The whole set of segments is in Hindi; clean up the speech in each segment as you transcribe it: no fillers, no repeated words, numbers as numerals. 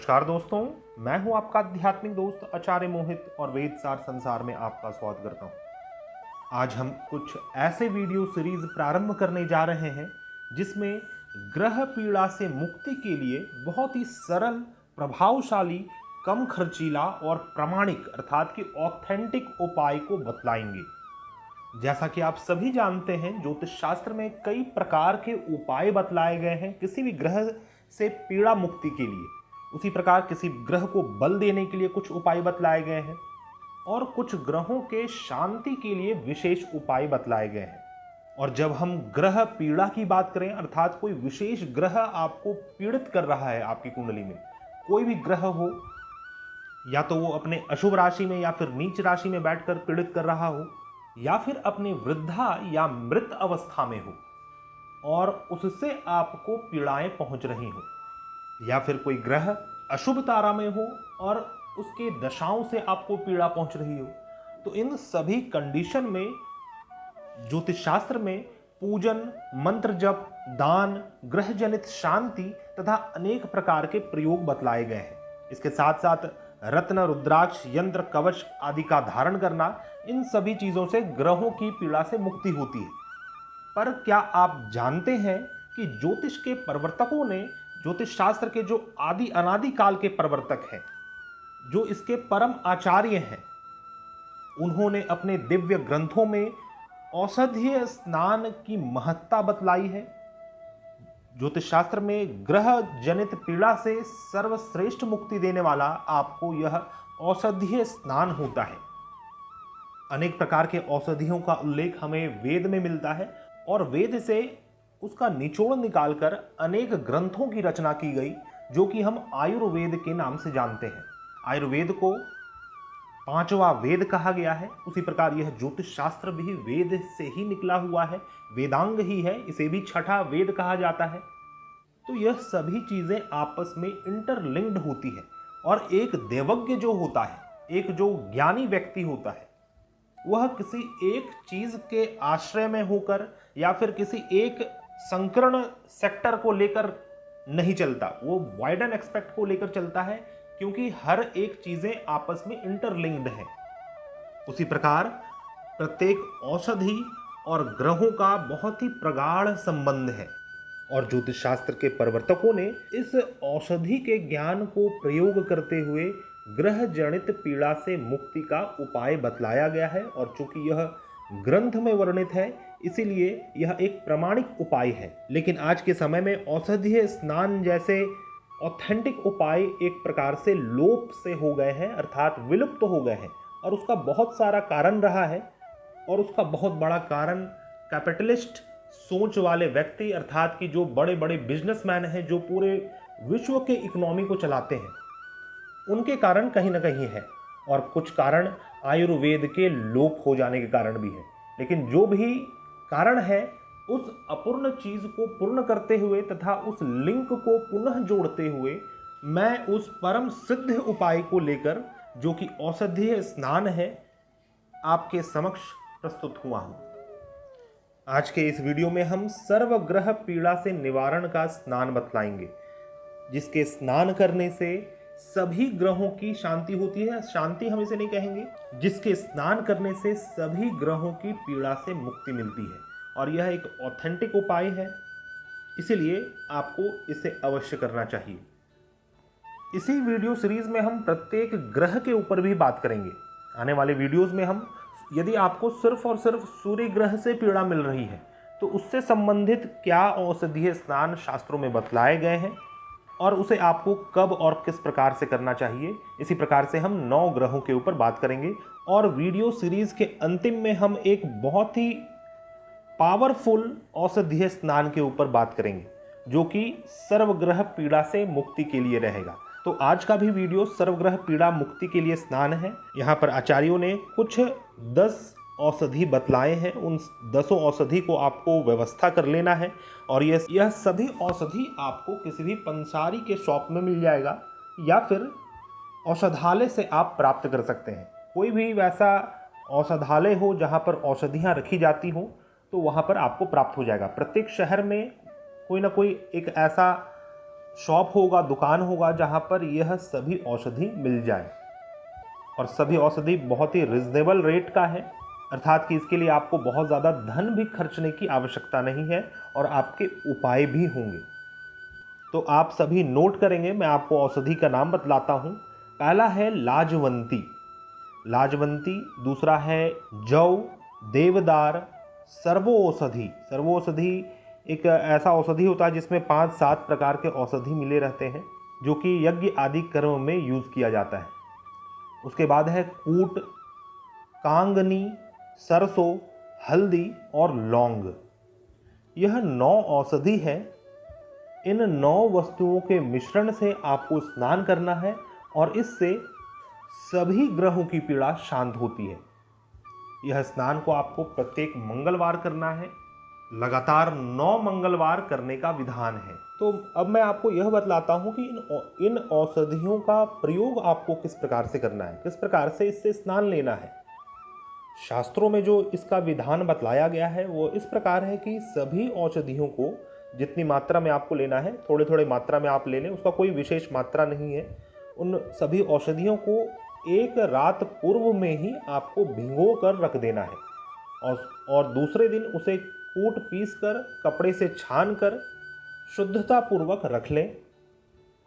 नमस्कार दोस्तों, मैं हूं आपका आध्यात्मिक दोस्त आचार्य मोहित और वेदसार संसार में आपका स्वागत करता हूं। आज हम कुछ ऐसे वीडियो सीरीज प्रारंभ करने जा रहे हैं जिसमें ग्रह पीड़ा से मुक्ति के लिए बहुत ही सरल, प्रभावशाली, कम खर्चीला और प्रामाणिक अर्थात कि ऑथेंटिक उपाय को बतलाएंगे। जैसा कि आप सभी जानते हैं, ज्योतिष शास्त्र में कई प्रकार के उपाय बतलाए गए हैं किसी भी ग्रह से पीड़ा मुक्ति के लिए। उसी प्रकार किसी ग्रह को बल देने के लिए कुछ उपाय बतलाए गए हैं और कुछ ग्रहों के शांति के लिए विशेष उपाय बतलाए गए हैं। और जब हम ग्रह पीड़ा की बात करें, अर्थात कोई विशेष ग्रह आपको पीड़ित कर रहा है, आपकी कुंडली में कोई भी ग्रह हो, या तो वो अपने अशुभ राशि में या फिर नीच राशि में बैठकर पीड़ित कर रहा हो, या फिर अपने वृद्धा या मृत अवस्था में हो और उससे आपको पीड़ाएं पहुंच रही हो, या फिर कोई ग्रह अशुभ तारा में हो और उसके दशाओं से आपको पीड़ा पहुंच रही हो, तो इन सभी कंडीशन में ज्योतिष शास्त्र में पूजन, मंत्र जप, दान, ग्रह जनित शांति तथा अनेक प्रकार के प्रयोग बतलाए गए हैं। इसके साथ साथ रत्न, रुद्राक्ष, यंत्र, कवच आदि का धारण करना, इन सभी चीजों से ग्रहों की पीड़ा से मुक्ति होती है। पर क्या आप जानते हैं कि ज्योतिष के प्रवर्तकों ने, ज्योतिष शास्त्र के जो आदि अनादि काल के प्रवर्तक हैं, जो इसके परम आचार्य हैं, उन्होंने अपने दिव्य ग्रंथों में औषधीय स्नान की महत्ता बतलाई है। ज्योतिष शास्त्र में ग्रह जनित पीड़ा से सर्वश्रेष्ठ मुक्ति देने वाला आपको यह औषधीय स्नान होता है। अनेक प्रकार के औषधियों का उल्लेख हमें वेद में मिलता है और वेद से उसका निचोड़ निकालकर अनेक ग्रंथों की रचना की गई, जो कि हम आयुर्वेद के नाम से जानते हैं। आयुर्वेद को पांचवा वेद कहा गया है। उसी प्रकार यह ज्योतिष शास्त्र भी वेद से ही निकला हुआ है, वेदांग ही है, इसे भी छठा वेद कहा जाता है। तो यह सभी चीजें आपस में इंटरलिंक्ड होती है और एक देवज्ञ जो होता है, एक जो ज्ञानी व्यक्ति होता है, वह किसी एक चीज के आश्रय में होकर या फिर किसी एक संकीर्ण सेक्टर को लेकर नहीं चलता, वो वाइडन एस्पेक्ट को लेकर चलता है, क्योंकि हर एक चीजें आपस में इंटरलिंक्ड हैं। उसी प्रकार प्रत्येक औषधि और ग्रहों का बहुत ही प्रगाढ़ संबंध है और ज्योतिष शास्त्र के प्रवर्तकों ने इस औषधि के ज्ञान को प्रयोग करते हुए ग्रह जनित पीड़ा से मुक्ति का उपाय बतलाया गया है। और चूंकि यह ग्रंथ में वर्णित है, इसीलिए यह एक प्रामाणिक उपाय है। लेकिन आज के समय में औषधीय स्नान जैसे ऑथेंटिक उपाय एक प्रकार से लोप से हो गए हैं, अर्थात विलुप्त हो गए हैं। और उसका बहुत सारा कारण रहा है और उसका बहुत बड़ा कारण कैपिटलिस्ट सोच वाले व्यक्ति, अर्थात कि जो बड़े बड़े बिजनेसमैन हैं, जो पूरे विश्व के इकोनॉमी को चलाते हैं, उनके कारण कहीं ना कहीं है। और कुछ कारण आयुर्वेद के लोप हो जाने के कारण भी है। लेकिन जो भी कारण है, उस अपूर्ण चीज को पूर्ण करते हुए तथा उस लिंक को पुनः जोड़ते हुए मैं उस परम सिद्ध उपाय को लेकर, जो कि औषधीय स्नान है, आपके समक्ष प्रस्तुत हुआ हूं। आज के इस वीडियो में हम सर्वग्रह पीड़ा से निवारण का स्नान बतलाएंगे, जिसके स्नान करने से सभी ग्रहों की शांति होती है। शांति हम इसे नहीं कहेंगे, जिसके स्नान करने से सभी ग्रहों की पीड़ा से मुक्ति मिलती है। और यह एक ऑथेंटिक उपाय है, इसीलिए आपको इसे अवश्य करना चाहिए। इसी वीडियो सीरीज में हम प्रत्येक ग्रह के ऊपर भी बात करेंगे। आने वाले वीडियोस में हम, यदि आपको सिर्फ और सिर्फ सूर्य ग्रह से पीड़ा मिल रही है, तो उससे संबंधित क्या औषधीय स्नान शास्त्रों में बतलाए गए हैं और उसे आपको कब और किस प्रकार से करना चाहिए, इसी प्रकार से हम 9 ग्रहों के ऊपर बात करेंगे। और वीडियो सीरीज के अंतिम में हम एक बहुत ही पावरफुल औषधीय स्नान के ऊपर बात करेंगे, जो कि सर्वग्रह पीड़ा से मुक्ति के लिए रहेगा। तो आज का भी वीडियो सर्वग्रह पीड़ा मुक्ति के लिए स्नान है। यहाँ पर आचार्यों ने कुछ 10 औषधि बतलाए हैं। उन 10 औषधि को आपको व्यवस्था कर लेना है और यह सभी औषधि आपको किसी भी पंसारी के शॉप में मिल जाएगा या फिर औषधालय से आप प्राप्त कर सकते हैं। कोई भी वैसा औषधालय हो जहाँ पर औषधियाँ रखी जाती हों, तो वहाँ पर आपको प्राप्त हो जाएगा। प्रत्येक शहर में कोई ना कोई एक ऐसा शॉप होगा, दुकान होगा जहाँ पर यह सभी औषधि मिल जाए। और सभी औषधि बहुत ही रिजनेबल रेट का है, अर्थात कि इसके लिए आपको बहुत ज़्यादा धन भी खर्चने की आवश्यकता नहीं है और आपके उपाय भी होंगे। तो आप सभी नोट करेंगे, मैं आपको औषधि का नाम बतलाता हूँ। पहला है लाजवंती, लाजवंती। दूसरा है जौ, देवदार, सर्वौषधि। सर्वौषधि एक ऐसा औषधि होता है जिसमें 5-7 प्रकार के औषधि मिले रहते हैं, जो कि यज्ञ आदि कर्म में यूज़ किया जाता है। उसके बाद है कूट, कांगनी, सरसों, हल्दी और लौंग। यह 9 औषधि है। इन 9 वस्तुओं के मिश्रण से आपको स्नान करना है और इससे सभी ग्रहों की पीड़ा शांत होती है। यह स्नान को आपको प्रत्येक मंगलवार करना है। लगातार 9 मंगलवार करने का विधान है। तो अब मैं आपको यह बतलाता हूं कि इन औषधियों का प्रयोग आपको किस प्रकार से करना है, किस प्रकार से इससे स्नान लेना है। शास्त्रों में जो इसका विधान बतलाया गया है वो इस प्रकार है कि सभी औषधियों को जितनी मात्रा में आपको लेना है, थोड़े थोड़े मात्रा में आप ले लें, उसका कोई विशेष मात्रा नहीं है। उन सभी औषधियों को एक रात पूर्व में ही आपको भिगो कर रख देना है और दूसरे दिन उसे कूट पीस कर कपड़े से छान कर शुद्धता पूर्वक रख लें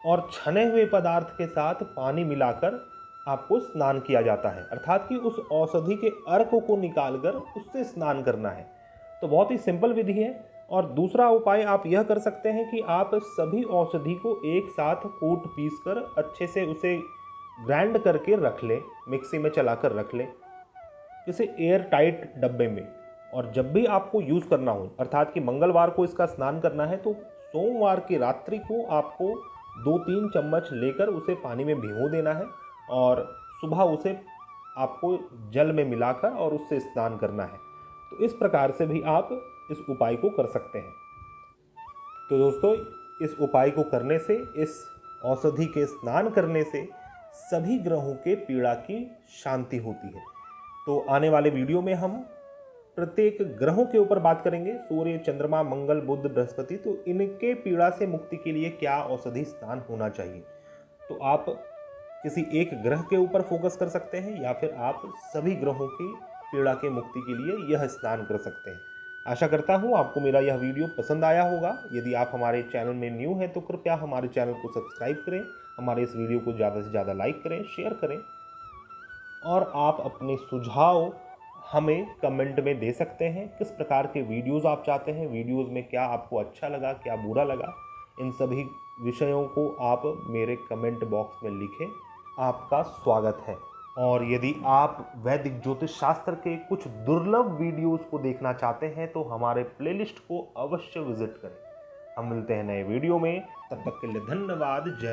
और छने हुए पदार्थ के साथ पानी मिलाकर आपको स्नान किया जाता है, अर्थात कि उस औषधि के अर्क को निकालकर उससे स्नान करना है। तो बहुत ही सिंपल विधि है। और दूसरा उपाय आप यह कर सकते हैं कि आप सभी औषधि को एक साथ कूट पीस कर अच्छे से उसे ग्राइंड करके रख लें, मिक्सी में चलाकर रख लें किसी एयर टाइट डब्बे में। और जब भी आपको यूज़ करना हो, अर्थात कि मंगलवार को इसका स्नान करना है, तो सोमवार की रात्रि को आपको 2-3 चम्मच लेकर उसे पानी में भिगो देना है और सुबह उसे आपको जल में मिलाकर और उससे स्नान करना है। तो इस प्रकार से भी आप इस उपाय को कर सकते हैं। तो दोस्तों, इस उपाय को करने से, इस औषधि के स्नान करने से सभी ग्रहों के पीड़ा की शांति होती है। तो आने वाले वीडियो में हम प्रत्येक ग्रहों के ऊपर बात करेंगे, सूर्य, चंद्रमा, मंगल, बुध, बृहस्पति। तो इनके पीड़ा से मुक्ति के लिए क्या औषधि स्नान होना चाहिए। तो आप किसी एक ग्रह के ऊपर फोकस कर सकते हैं या फिर आप सभी ग्रहों की पीड़ा के मुक्ति के लिए यह स्नान कर सकते हैं। आशा करता हूँ आपको मेरा यह वीडियो पसंद आया होगा। यदि आप हमारे चैनल में न्यू हैं तो कृपया हमारे चैनल को सब्सक्राइब करें, हमारे इस वीडियो को ज़्यादा से ज़्यादा लाइक करें, शेयर करें और आप अपने सुझाव हमें कमेंट में दे सकते हैं। किस प्रकार के वीडियोज़ आप चाहते हैं, वीडियोज़ में क्या आपको अच्छा लगा, क्या बुरा लगा, इन सभी विषयों को आप मेरे कमेंट बॉक्स में लिखें। आपका स्वागत है। और यदि आप वैदिक ज्योतिष शास्त्र के कुछ दुर्लभ वीडियोस को देखना चाहते हैं तो हमारे प्लेलिस्ट को अवश्य विजिट करें। हम मिलते हैं नए वीडियो में, तब तक के लिए धन्यवाद। जय